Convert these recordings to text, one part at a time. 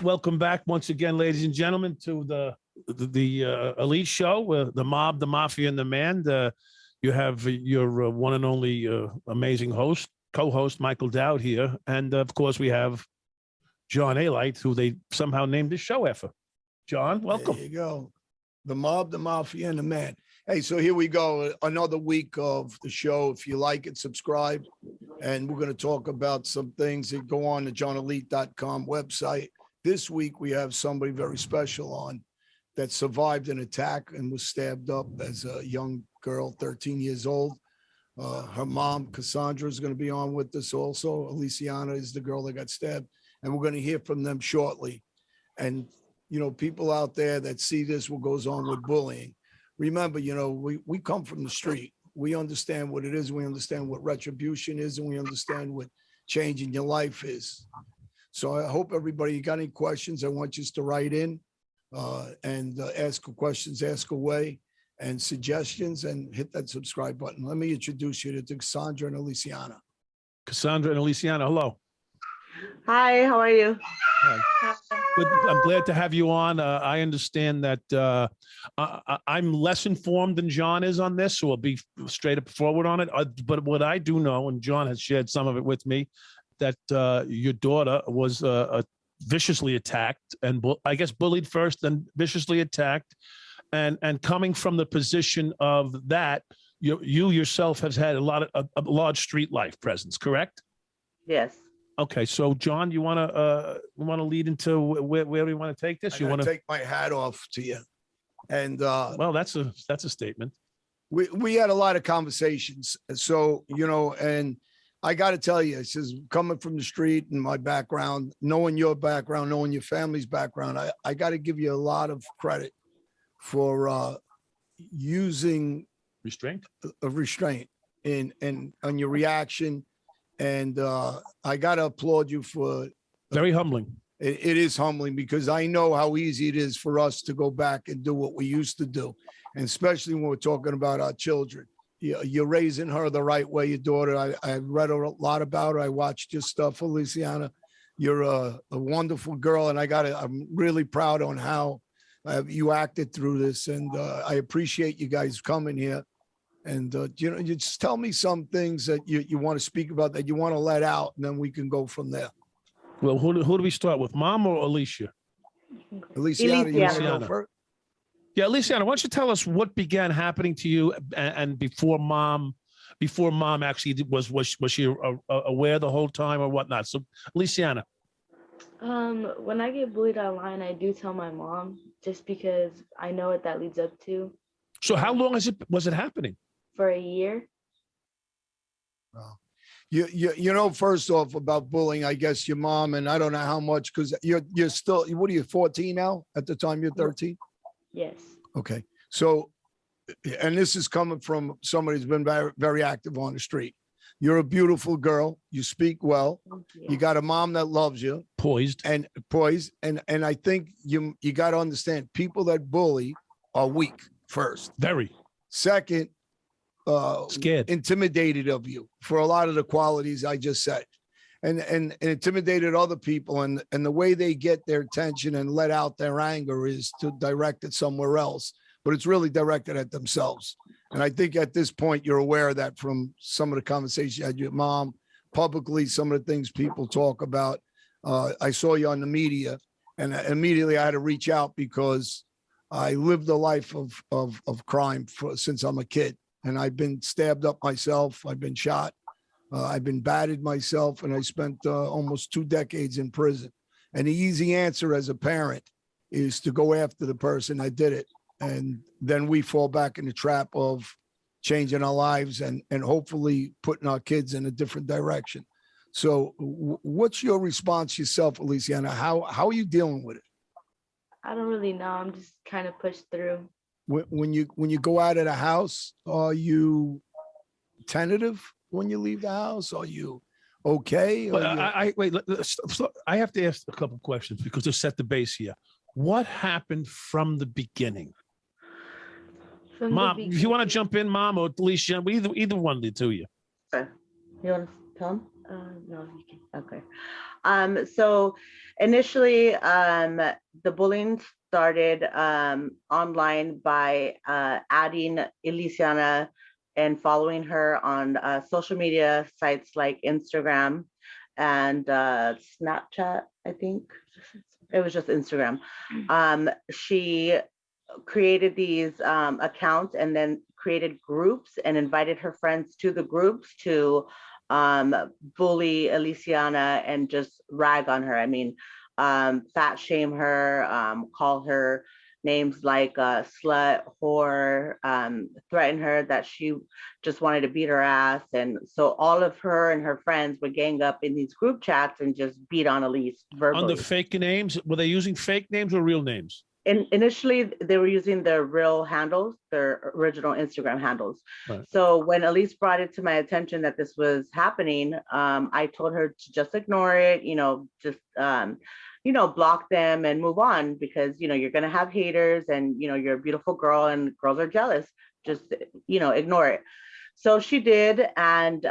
welcome back once again, ladies and gentlemen, to the Elite Show, the Mob, the Mafia, and the Man. You have your one and only amazing co-host Michael Dowd here, and of course we have John Alight, who they somehow named this show after. John, welcome. There you go. The Mob, the Mafia, and the Man. Hey, so here we go. Another week of the show. If you like it, subscribe. And we're going to talk about some things that go on the johnelite.com website. This week, we have somebody very special on that survived an attack and was stabbed up as a young girl, 13 years old. Her mom, Cassandra, is going to be on with us also. Aliciana is the girl that got stabbed. And we're going to hear from them shortly. And, you know, people out there that see this, what goes on with bullying. Remember, you know, we come from the street. We understand what it is. We understand what retribution is, and we understand what changing your life is. So I hope everybody, you got any questions, I want you to write in and ask questions, ask away, and suggestions, and hit that subscribe button. Let me introduce you to Cassandra and Aliciana. Cassandra and Aliciana, hello. Hi, how are you? Hi. Good. I'm glad to have you on. I understand that I'm less informed than John is on this, so I'll be straight up forward on it. But what I do know, and John has shared some of it with me, that your daughter was viciously attacked, and I guess bullied first, then viciously attacked. And coming from the position of that, you yourself has had a large street life presence, correct? Yes. Okay, so John, you want to lead into where we want to take this? You want to take my hat off to you, and well, that's a statement. We had a lot of conversations, so you know, and I got to tell you, it says coming from the street and my background, knowing your background, knowing your family's background, I got to give you a lot of credit for using restraint on your reaction. And I got to applaud you for very humbling. It is humbling because I know how easy it is for us to go back and do what we used to do. And especially when we're talking about our children, you're raising her the right way, your daughter. I read a lot about her. I watched your stuff, Aliciana. You're a wonderful girl. And I'm really proud on how you acted through this. And I appreciate you guys coming here. And, you know, you just tell me some things that you want to speak about, that you want to let out, and then we can go from there. Well, who do we start with, Mom or Alicia? Aliciana, you want to go first? Yeah, Aliciana, why don't you tell us what began happening to you and before Mom actually was she aware the whole time or whatnot? So, Aliciana. When I get bullied online, I do tell my mom just because I know what that leads up to. So how long was it happening? For a year. Wow. You know, first off about bullying, I guess your mom, and I don't know how much, because you're still, what are you, 14 now? At the time you're 13? Yes. Okay. So, and this is coming from somebody who's been very, very active on the street. You're a beautiful girl. You speak well. You got a mom that loves you. Poised. And I think you got to understand, people that bully are weak first. Very. Second, scared, intimidated of you for a lot of the qualities I just said, and intimidated other people, and the way they get their attention and let out their anger is to direct it somewhere else, but it's really directed at themselves. And I think at this point you're aware of that from some of the conversations you had with your mom, publicly, some of the things people talk about. I saw you on the media, and immediately I had to reach out because I lived a life of crime since I'm a kid. And I've been stabbed up myself. I've been shot. I've been battered myself. And I spent almost 2 decades in prison. And the easy answer as a parent is to go after the person that did it. And then we fall back in the trap of changing our lives and hopefully putting our kids in a different direction. So what's your response yourself, Aliciana? How are you dealing with it? I don't really know. I'm just kind of pushed through. When you go out of the house, are you tentative when you leave the house? Are you okay? Wait. I have to ask a couple of questions because to set the base here. What happened from the beginning? Mom, if you want to jump in, Mom or Alicia, either one of the two of you. Okay. You want to tell him? No, you can. Okay. So initially, the bullying started online by adding Elisiana and following her on social media sites like Instagram and Snapchat, I think. It was just Instagram. She created these accounts and then created groups and invited her friends to the groups to bully Elisiana and just rag on her. I mean, fat shame her, call her names like slut, whore, threaten her that she just wanted to beat her ass. And so all of her and her friends would gang up in these group chats and just beat on Elise verbally. Under fake names? Were they using fake names or real names? Initially, they were using their real handles, their original Instagram handles. Right. So when Elise brought it to my attention that this was happening, I told her to just ignore it, just, block them and move on because, you're going to have haters and, you're a beautiful girl and girls are jealous. Just, ignore it. So she did. And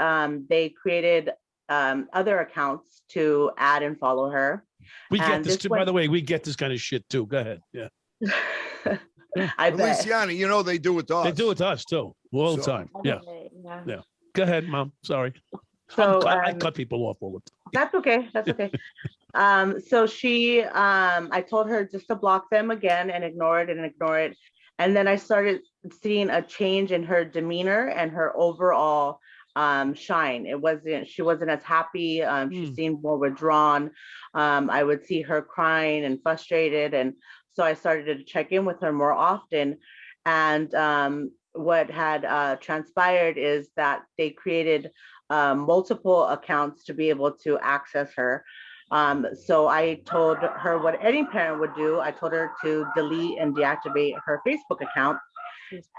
they created other accounts to add and follow her. We get And this this too. one- By the way, we get this kind of shit too. Go ahead. Yeah. I bet. Feliciana, they do it to us. They do it to us too. All the So- time. Yeah. Yeah. Yeah. Go ahead, Mom. Sorry. So, I cut people off all the time. That's okay. That's okay. So she, I told her just to block them again and ignore it and ignore it. And then I started seeing a change in her demeanor and her overall shine. She wasn't as happy. She seemed more withdrawn. I would see her crying and frustrated. And so I started to check in with her more often. And what had transpired is that they created multiple accounts to be able to access her. So I told her what any parent would do. I told her to delete and deactivate her Facebook account.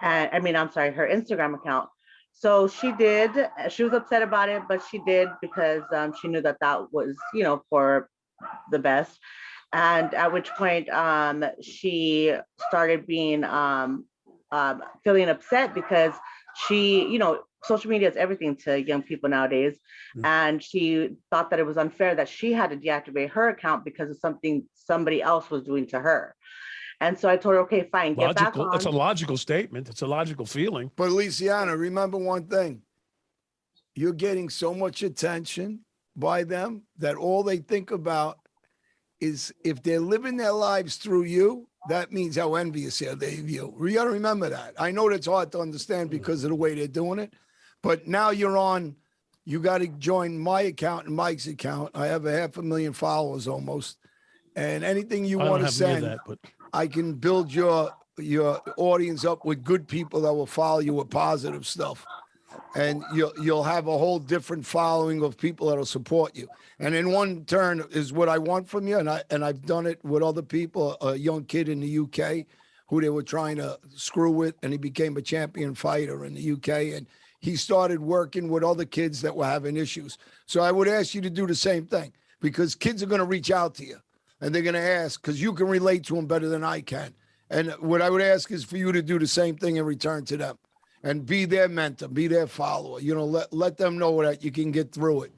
Her Instagram account. So she did. She was upset about it, but she did because she knew that was, for the best. And at which point she started being feeling upset because she, social media is everything to young people nowadays. And she thought that it was unfair that she had to deactivate her account because of something somebody else was doing to her. And so I told her, okay, fine, get back on. It's a logical statement. It's a logical feeling. But Feliciana, remember one thing. You're getting so much attention by them that all they think about is if they're living their lives through you, that means how envious they are of you. You got to remember that. I know that's hard to understand because of the way they're doing it, but now you got to join my account and Mike's account. I have 500,000 followers almost. And anything you want to send, I can build your audience up with good people that will follow you with positive stuff. And you'll have a whole different following of people that'll support you. And in one turn is what I want from you. And I've done it with other people, a young kid in the UK who they were trying to screw with, and he became a champion fighter in the UK. And he started working with other kids that were having issues. So I would ask you to do the same thing because kids are going to reach out to you and they're going to ask because you can relate to them better than I can. And what I would ask is for you to do the same thing in return to them. And be their mentor, be their follower. Let them know that you can get through it.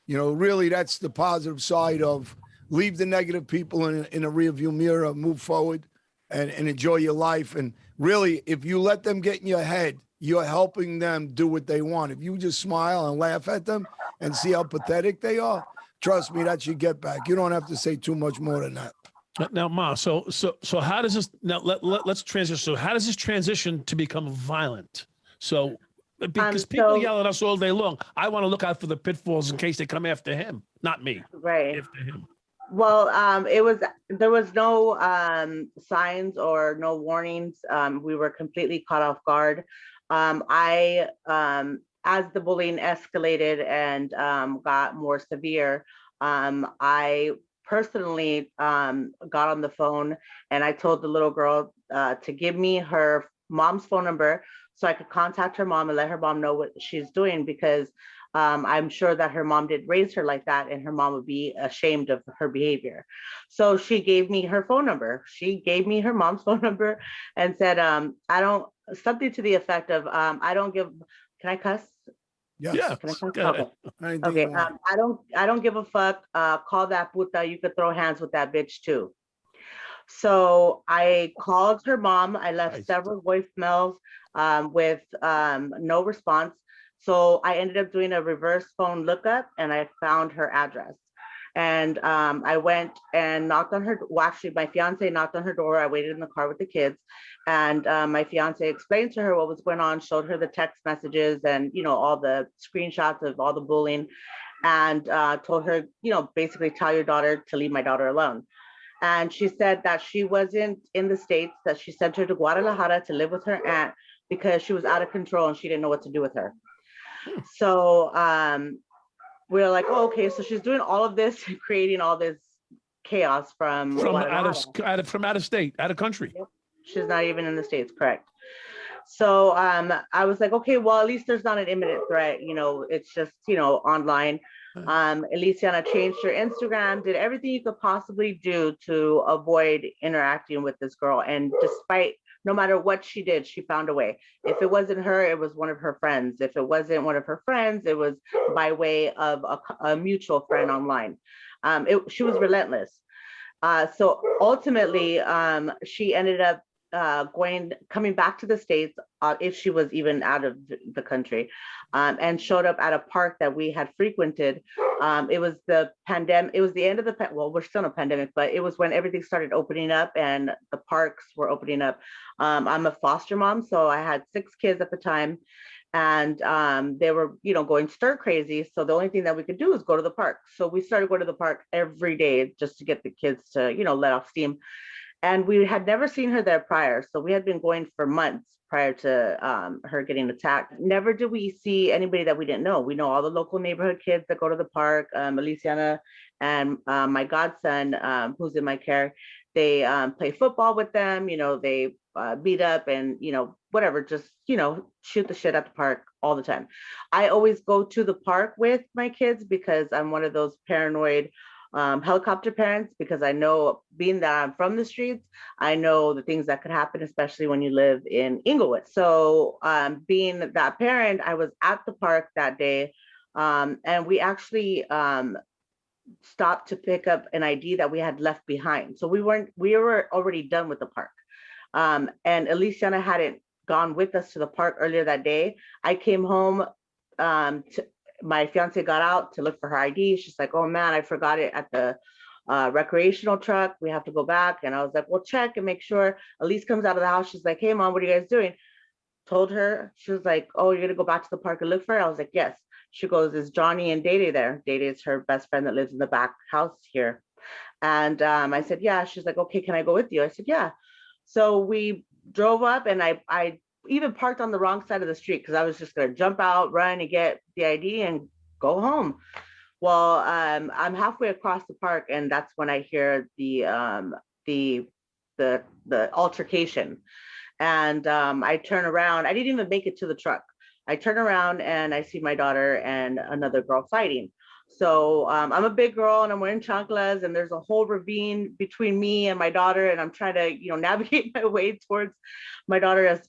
Really, that's the positive side of leave the negative people in a rearview mirror, move forward, and enjoy your life. And really, if you let them get in your head, you're helping them do what they want. If you just smile and laugh at them and see how pathetic they are, trust me, that's your get back. You don't have to say too much more than that. Now, Ma, so how does this now? Let's transition. So how does this transition to become violent? So, because people yell at us all day long, I want to look out for the pitfalls in case they come after him, not me. Right. After him. Well, there was no signs or no warnings. We were completely caught off guard. As the bullying escalated and got more severe, I personally got on the phone and I told the little girl to give me her mom's phone number so I could contact her mom and let her mom know what she's doing because I'm sure that her mom did raise her like that and her mom would be ashamed of her behavior. So she gave me her phone number. She gave me her mom's phone number and said, something to the effect of, can I cuss? Yes. Yeah. Can I talk? Go ahead. Okay. I do Okay. that. I don't give a fuck. Call that puta. You could throw hands with that bitch too. So I called her mom. I left Nice. several voicemails with no response. So I ended up doing a reverse phone lookup and I found her address. And I went and knocked on her. Well, actually, my fiance knocked on her door. I waited in the car with the kids, and my fiance explained to her what was going on, showed her the text messages and all the screenshots of all the bullying, and told her, basically tell your daughter to leave my daughter alone. And she said that she wasn't in the States, that she sent her to Guadalajara to live with her aunt because she was out of control and she didn't know what to do with her. So we're like, oh, okay, so she's doing all of this, creating all this chaos from out of state, out of country. Yep. She's not even in the States, correct? So I was like, okay, well, at least there's not an imminent threat. It's just online. Elisiana changed her Instagram, did everything you could possibly do to avoid interacting with this girl, and despite no matter what she did, she found a way. If it wasn't her, it was one of her friends. If it wasn't one of her friends, it was by way of a mutual friend online. She was relentless. So ultimately, she ended up coming back to the States, if she was even out of the country, and showed up at a park that we had frequented. It was the pandemic. It was the end of the well, we're still in a pandemic, but it was when everything started opening up and the parks were opening up. I'm a foster mom, so I had 6 kids at the time, and they were going stir crazy. So the only thing that we could do is go to the park. So we started going to the park every day just to get the kids to let off steam. And we had never seen her there prior. So we had been going for months prior to her getting attacked. Never did we see anybody that we didn't know. We know all the local neighborhood kids that go to the park. Elisiana and my godson, who's in my care, they play football with them. They beat up and, whatever, just, shoot the shit at the park all the time. I always go to the park with my kids because I'm one of those paranoid helicopter parents, because I know, being that I'm from the streets, I know the things that could happen, especially when you live in Inglewood. So being that parent, I was at the park that day, and we actually stopped to pick up an ID that we had left behind. So we were already done with the park. And Elisiana hadn't gone with us to the park earlier that day. I came home, my fiance got out to look for her ID. She's like, oh man, I forgot it at the recreational truck. We have to go back. And I was like, well, check and make sure. Elise comes out of the house. She's like, hey mom, what are you guys doing? Told her. She was like, oh, you're gonna go back to the park and look for her? I was like, yes. She goes, is Johnny and Dede there? Dede is her best friend that lives in the back house here. And I said, yeah. She's like, okay, can I go with you? I said, yeah. So we drove up, and I even parked on the wrong side of the street because I was just going to jump out, run and get the ID and go home. Well, I'm halfway across the park, and that's when I hear the altercation. And I turn around. I didn't even make it to the truck. I turn around and I see my daughter and another girl fighting. So I'm a big girl and I'm wearing chanclas, and there's a whole ravine between me and my daughter, and I'm trying to navigate my way towards my daughter as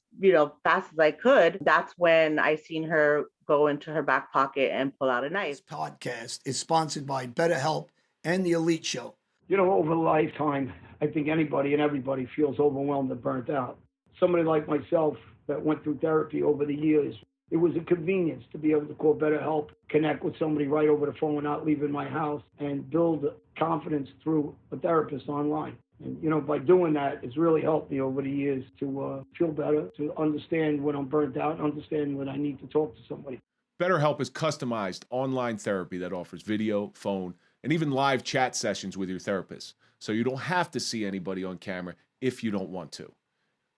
fast as I could. That's when I seen her go into her back pocket and pull out a knife. This podcast is sponsored by BetterHelp and The Elite Show. Over a lifetime, I think anybody and everybody feels overwhelmed and burnt out. Somebody like myself that went through therapy over the years, it was a convenience to be able to call BetterHelp, connect with somebody right over the phone without leaving my house, and build confidence through a therapist online. And, by doing that, it's really helped me over the years to feel better, to understand when I'm burnt out, understand when I need to talk to somebody. BetterHelp is customized online therapy that offers video, phone, and even live chat sessions with your therapist, so you don't have to see anybody on camera if you don't want to.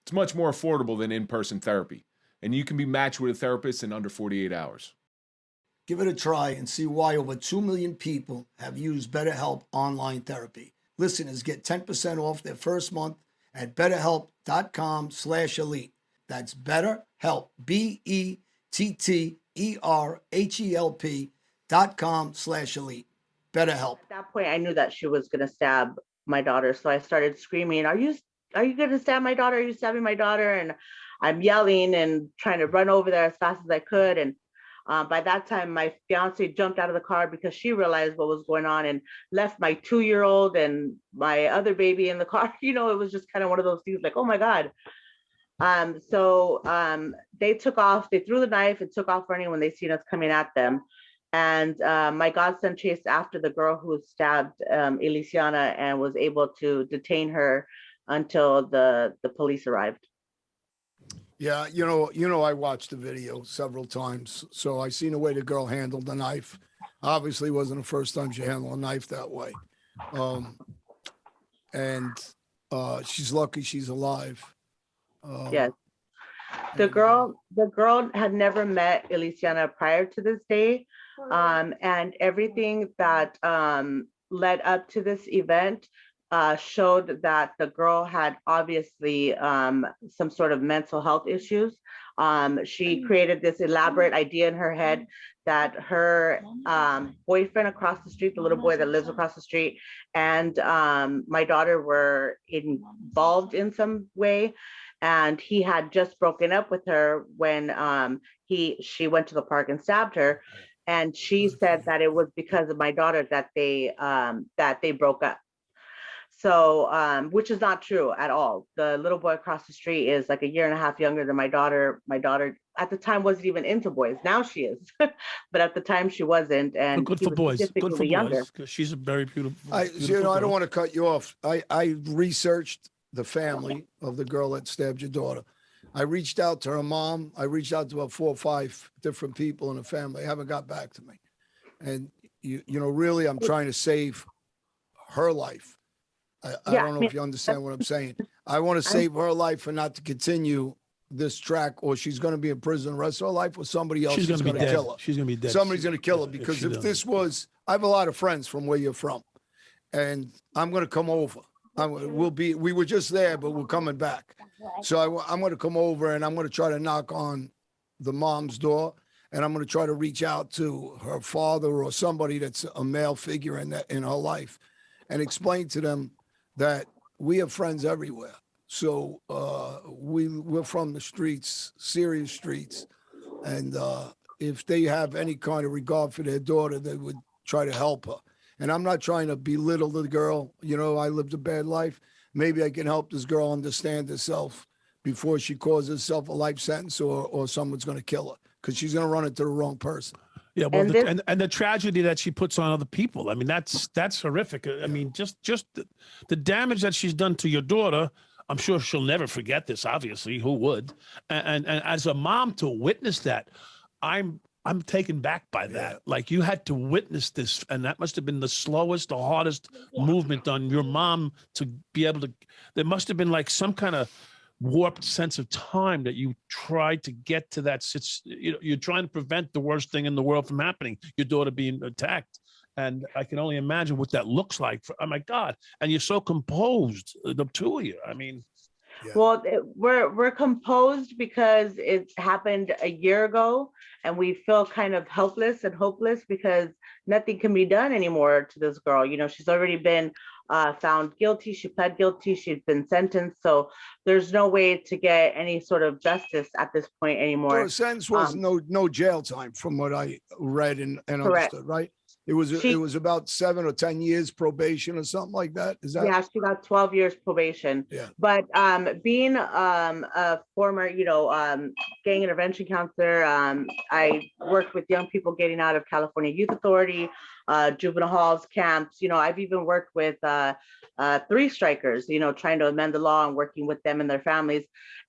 It's much more affordable than in-person therapy, and you can be matched with a therapist in under 48 hours. Give it a try and see why over 2 million people have used BetterHelp online therapy. Listeners get 10% off their first month at betterhelp.com/elite. That's BetterHelp, BetterHelp.com/elite. BetterHelp. At that point, I knew that she was going to stab my daughter. So I started screaming, are you going to stab my daughter? Are you stabbing my daughter? And I'm yelling and trying to run over there as fast as I could. And By that time, my fiance jumped out of the car because she realized what was going on and left my 2-year-old and my other baby in the car. You know, it was just kind of one of those things like, oh my God. They took off, they threw the knife and took off running when they seen us coming at them. And my godson chased after the girl who stabbed Elisiana and was able to detain her until the police arrived. Yeah, I watched the video several times, so I seen the way the girl handled the knife. Obviously, wasn't the first time she handled a knife that way, and she's lucky she's alive. Yes, the girl had never met Elisiana prior to this day, and everything that led up to this event showed that the girl had obviously some sort of mental health issues. She created this elaborate idea in her head that her boyfriend across the street, the little boy that lives across the street, and my daughter were involved in some way. And he had just broken up with her when she went to the park and stabbed her. And she said that it was because of my daughter that they broke up. So, which is not true at all. The little boy across the street is like 1.5 years younger than my daughter. My daughter at the time wasn't even into boys. Now she is, but at the time she wasn't. And Good for boys. Good for boys. Because she's a very beautiful. I don't want to cut you off. I researched the family of the girl that stabbed your daughter. I reached out to her mom. I reached out to about 4 or 5 different people in the family. They haven't got back to me. And really, I'm trying to save her life. I don't know if you understand what I'm saying. I want to save her life and not to continue this track, or she's going to be in prison the rest of her life, or somebody else is going to kill her. She's going to be dead. Somebody's going to kill her, because if this was, I have a lot of friends from where you're from, and I'm going to come over. We were just there, but we're coming back. So I'm going to come over, and I'm going to try to knock on the mom's door, and I'm going to try to reach out to her father or somebody that's a male figure in her life, and explain to them that we have friends everywhere. So we're from the streets, serious streets, and if they have any kind of regard for their daughter, they would try to help her. And I'm not trying to belittle the girl. I lived a bad life. Maybe I can help this girl understand herself before she causes herself a life sentence, or someone's going to kill her, because she's going to run into the wrong person. Yeah, well, and the tragedy that she puts on other people. I mean, that's horrific. I mean, just the damage that she's done to your daughter. I'm sure she'll never forget this. Obviously, who would? And as a mom to witness that, I'm taken back by that. Yeah. Like, you had to witness this, and that must have been the slowest, the hardest movement on your mom to be able to. There must have been like some kind of warped sense of time that you tried to get to that. You're trying to prevent the worst thing in the world from happening, your daughter being attacked. And I can only imagine what that looks like. Oh my God. And you're so composed, the two of you. I mean. Yeah. Well, we're composed because it's happened a year ago, and we feel kind of helpless and hopeless because nothing can be done anymore to this girl. She's already been found guilty. She pled guilty. She's been sentenced. So there's no way to get any sort of justice at this point anymore. Her sentence was no jail time, from what I read and understood, right? It was about 7 or 10 years probation or something like that. Is that? Yeah, she got 12 years probation. Yeah. But being a former, gang intervention counselor, I worked with young people getting out of California Youth Authority, juvenile halls, camps. I've even worked with 3 strikers, trying to amend the law and working with them and their families.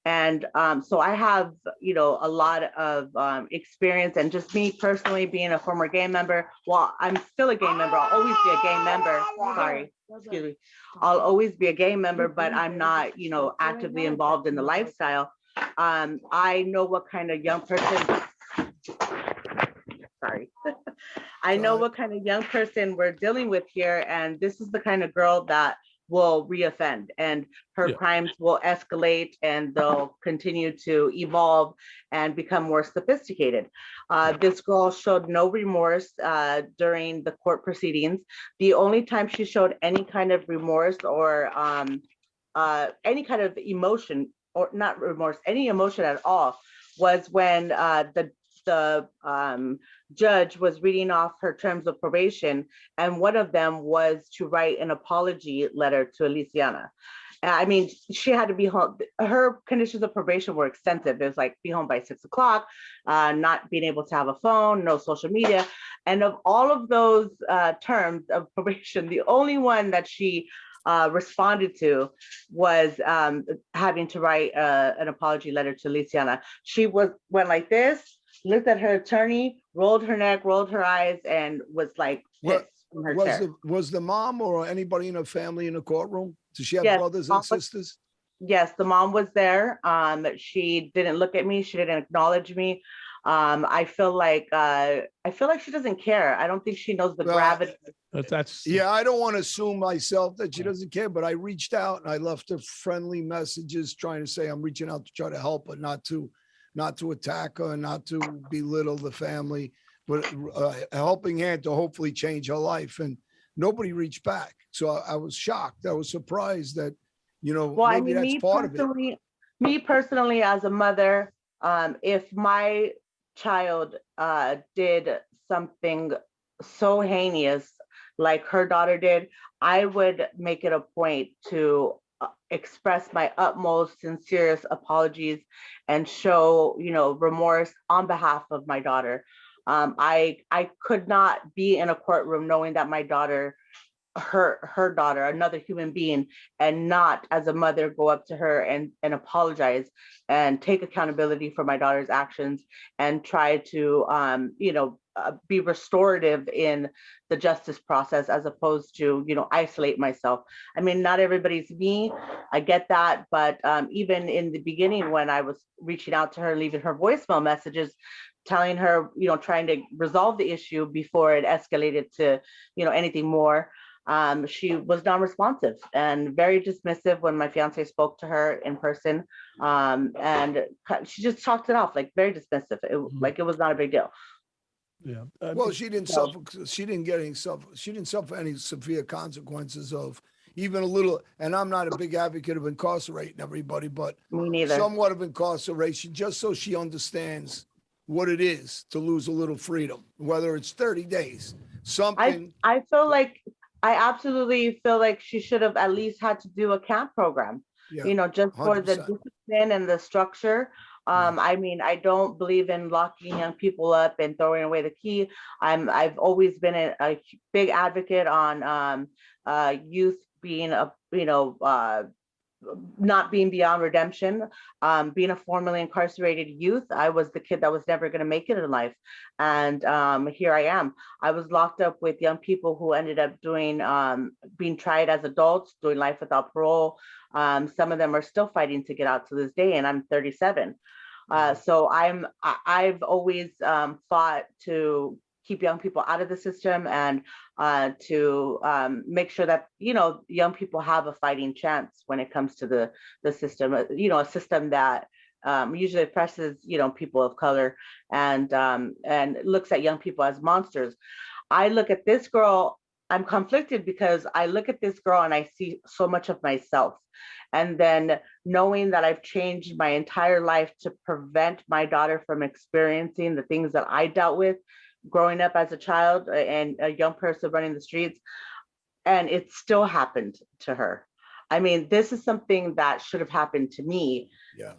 And so I have, a lot of experience, and just me personally being a former gang member. Well, I'm still a gang member. I'll always be a gang member. Sorry, excuse me. I'll always be a gang member, but I'm not, actively involved in the lifestyle. I know what kind of young person. Sorry. I know what kind of young person we're dealing with here, and this is the kind of girl that will reoffend, and her crimes will escalate, and they'll continue to evolve and become more sophisticated. This girl showed no remorse during the court proceedings. The only time she showed any kind of remorse or any kind of emotion, or not remorse, any emotion at all, was when the the judge was reading off her terms of probation, and one of them was to write an apology letter to Elisiana. I mean, she had to be home. Her conditions of probation were extensive. It was like be home by 6 o'clock, not being able to have a phone, no social media. And of all of those terms of probation, the only one that she responded to was having to write an apology letter to Lisiana. She went like this, looked at her attorney, rolled her neck, rolled her eyes, and was like pissed from her chair. Was the mom or anybody in her family in the courtroom? Does she have Yes, brothers and sisters? Yes, the mom was there. She didn't look at me. She didn't acknowledge me. I feel like she doesn't care. I don't think she knows the gravity. Yeah, I don't want to assume myself that she doesn't care, but I reached out and I left her friendly messages trying to say I'm reaching out to try to help, but not to attack her and not to belittle the family, but a helping hand to hopefully change her life. And nobody reached back. So I was shocked. I was surprised that, Well, maybe that's part of it. Me personally, as a mother, if my child did something so heinous like her daughter did, I would make it a point to express my utmost sincerest apologies and show, remorse on behalf of my daughter. I could not be in a courtroom knowing that my daughter, her daughter, another human being, and not as a mother go up to her and apologize and take accountability for my daughter's actions and try to be restorative in the justice process, as opposed to isolate myself. I mean, not everybody's me, I get that, but even in the beginning when I was reaching out to her, leaving her voicemail messages telling her, trying to resolve the issue before it escalated to anything more, she was non-responsive and very dismissive when my fiance spoke to her in person, and she just chalked it off like very dismissive, like it was not a big deal. Yeah. Well, she didn't suffer. She didn't suffer any severe consequences of even a little. And I'm not a big advocate of incarcerating everybody, but me neither. Somewhat of incarceration, just so she understands what it is to lose a little freedom, whether it's 30 days, something. I absolutely feel like she should have at least had to do a camp program, just for 100%. The discipline and the structure. I mean, I don't believe in locking young people up and throwing away the key. I've always been a big advocate on youth being not being beyond redemption. Being a formerly incarcerated youth, I was the kid that was never going to make it in life, and here I am. I was locked up with young people who ended up doing being tried as adults, doing life without parole. Some of them are still fighting to get out to this day, and I'm 37. So I've always fought to keep young people out of the system and to make sure that young people have a fighting chance when it comes to the system. A system that usually oppresses people of color and looks at young people as monsters. I look at this girl. I'm conflicted because I look at this girl and I see so much of myself. And then knowing that I've changed my entire life to prevent my daughter from experiencing the things that I dealt with growing up as a child and a young person running the streets, and it still happened to her. I mean, this is something that should have happened to me,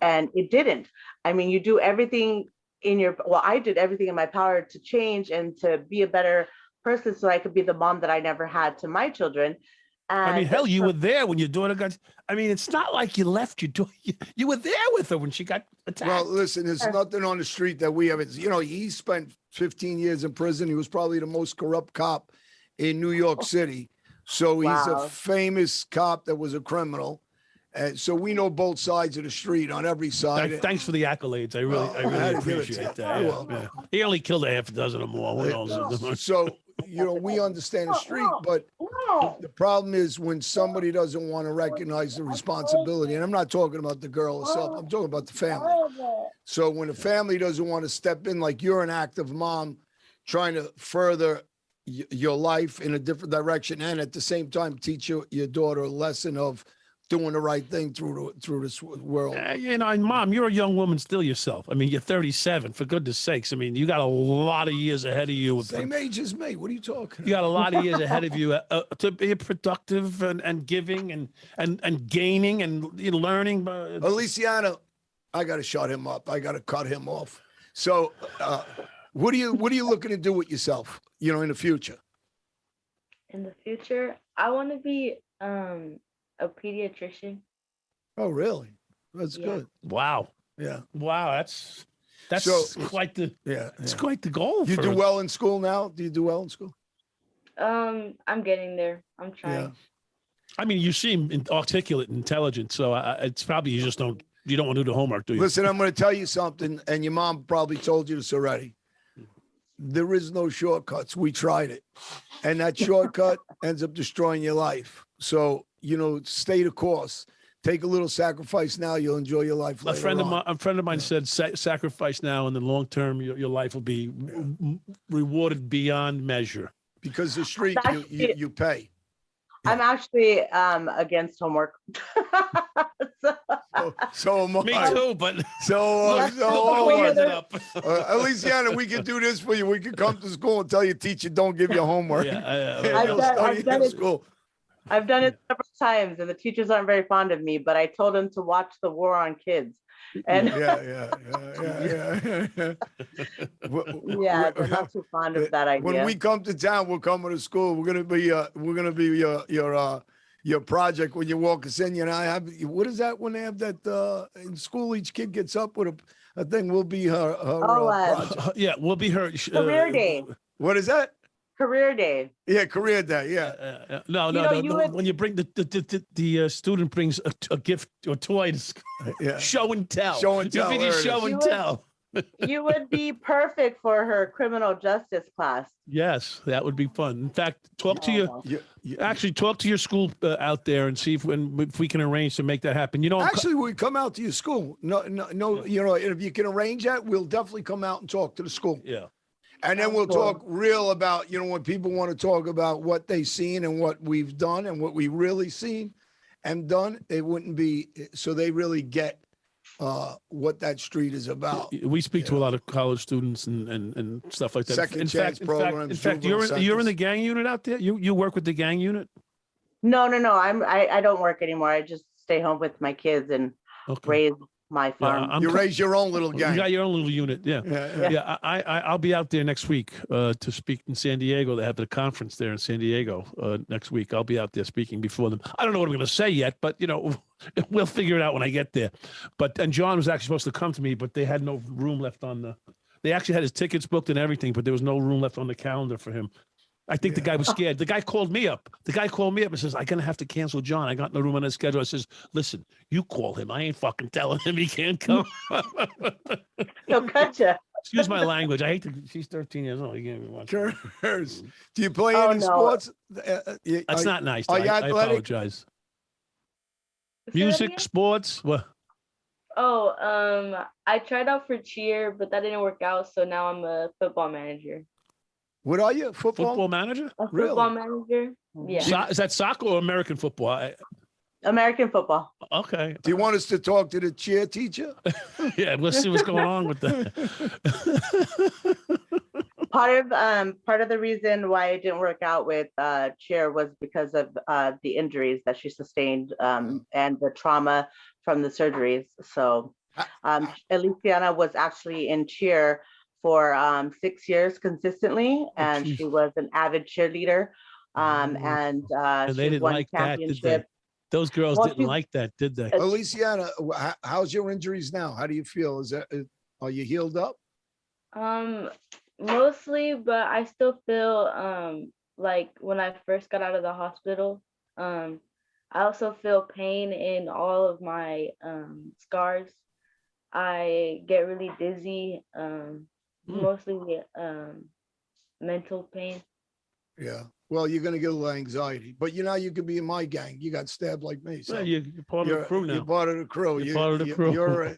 and it didn't. I mean, you do everything I did everything in my power to change and to be a better person so I could be the mom that I never had to my children. And I mean, hell, you were there when your daughter got. I mean, it's not like you left your daughter. You were there with her when she got attacked. Well, listen, there's nothing on the street that we haven't. He spent 15 years in prison. He was probably the most corrupt cop in New York City. So he's a famous cop that was a criminal. And so we know both sides of the street on every side. Thanks for the accolades. I really appreciate that. Yeah. He only killed a half a dozen or more. Who knows? So, we understand the street, but the problem is when somebody doesn't want to recognize the responsibility, and I'm not talking about the girl herself, I'm talking about the family. So when the family doesn't want to step in, like you're an active mom trying to further your life in a different direction and at the same time teach your daughter a lesson of doing the right thing through this world. You know, and Mom, you're a young woman still yourself. I mean, you're 37. For goodness sakes, I mean, you got a lot of years ahead of you. Same age as me. What are you talking You got a lot of years ahead of you to be productive and giving and gaining and learning. Feliciano, I got to shut him up. I got to cut him off. So, what are you looking to do with yourself? In the future. In the future, I want to be a pediatrician. Oh, really? That's good. Wow. Yeah. Wow. That's quite the It's quite the goal. You do well in school now? Do you do well in school? I'm getting there. I'm trying. Yeah. I mean, you seem articulate and intelligent, so it's probably you don't want to do the homework, do you? Listen, I'm going to tell you something, and your mom probably told you this already. There is no shortcuts. We tried it, and that shortcut ends up destroying your life. So, stay the course. Take a little sacrifice now. You'll enjoy your life later. A friend of mine said, sacrifice now, and in the long term, your life will be rewarded beyond measure. Because the street, you pay. I'm actually against homework. So am I. Me too, but Alicia, we can do this for you. We can come to school and tell your teacher don't give you homework. I've done it several times, and the teachers aren't very fond of me. But I told them to watch the War on Kids. And yeah. They're not too fond of that idea. When we come to town, we'll come to school. We're gonna be your project when you walk us in. I have what is that when they have that in school? Each kid gets up with a thing. We'll be her project. We'll be her career day. What is that? Career day. Yeah, career day. Yeah. No. When you bring the student brings a gift or toy to school, show and tell. Show and tell. Show and tell. You would be perfect for her criminal justice class. Yes, that would be fun. In fact, talk to your school out there and see if we can arrange to make that happen. Actually, we come out to your school. No. If you can arrange that, we'll definitely come out and talk to the school. Yeah. And then we'll talk real about, when people want to talk about what they've seen and what we've done and what we really seen and done, it wouldn't be, so they really get what that street is about. We speak to a lot of college students and stuff like that. Second chance programs. In fact, you're in the gang unit out there? You work with the gang unit? No. I don't work anymore. I just stay home with my kids and raise my farm. You raise your own little gang. You got your own little unit. Yeah. I'll be out there next week to speak in San Diego. They have the conference there in San Diego next week. I'll be out there speaking before them. I don't know what I'm going to say yet, but we'll figure it out when I get there. And John was actually supposed to come to me, but they had no room left they actually had his tickets booked and everything, but there was no room left on the calendar for him. I think the guy was scared. The guy called me up. And says, I'm going to have to cancel John. I got no room on his schedule. I says, listen, you call him. I ain't fucking telling him he can't come. He'll cut you. Excuse my language. I hate to. She's 13 years old. You can't even watch. Do you play any sports? That's not nice. Are you I athletic? apologize. Music, sports, what? I tried out for cheer, but that didn't work out. So now I'm a football manager. What are you? Football manager? A football manager? Yeah. Is that soccer or American football? American football. Okay. Do you want us to talk to the cheer teacher? Yeah, we'll see what's going on with that. Part of the reason why it didn't work out with cheer was because of the injuries that she sustained and the trauma from the surgeries. So Elisiana was actually in cheer for 6 years consistently, and she was an avid cheerleader. And they didn't like that, did they? Those girls didn't like that, did they? Elisiana, how's your injuries now? How do you feel? Are you healed up? Mostly, but I still feel like when I first got out of the hospital. I also feel pain in all of my scars. I get really dizzy, mostly mental pain. Yeah. Well, you're going to get a little anxiety, but you could be in my gang. You got stabbed like me. So you're part of the crew now. You're part of the crew. You're part of the crew.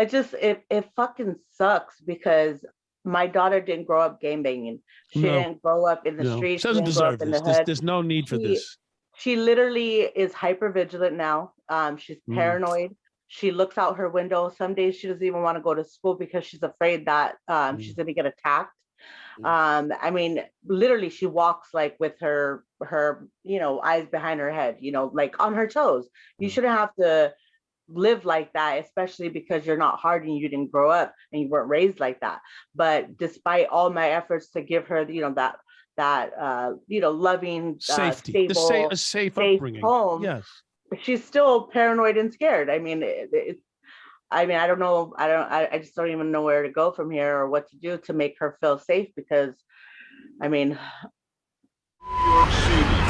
It fucking sucks because my daughter didn't grow up game banging. She didn't grow up in the streets. She doesn't deserve this. There's no need for this. She literally is hyper vigilant now. She's Mm. paranoid. She looks out her window. Some days she doesn't even want to go to school because she's afraid that she's going to get attacked. I mean, literally, she walks like with her eyes behind her head, like on her toes. You shouldn't have to live like that, especially because you're not hard and you didn't grow up and you weren't raised like that. But despite all my efforts to give her, that loving, Safety, stable, a safe safe upbringing. home, Yes. she's still paranoid and scared. I mean, I don't know. I just don't even know where to go from here or what to do to make her feel safe because, I mean, New York City.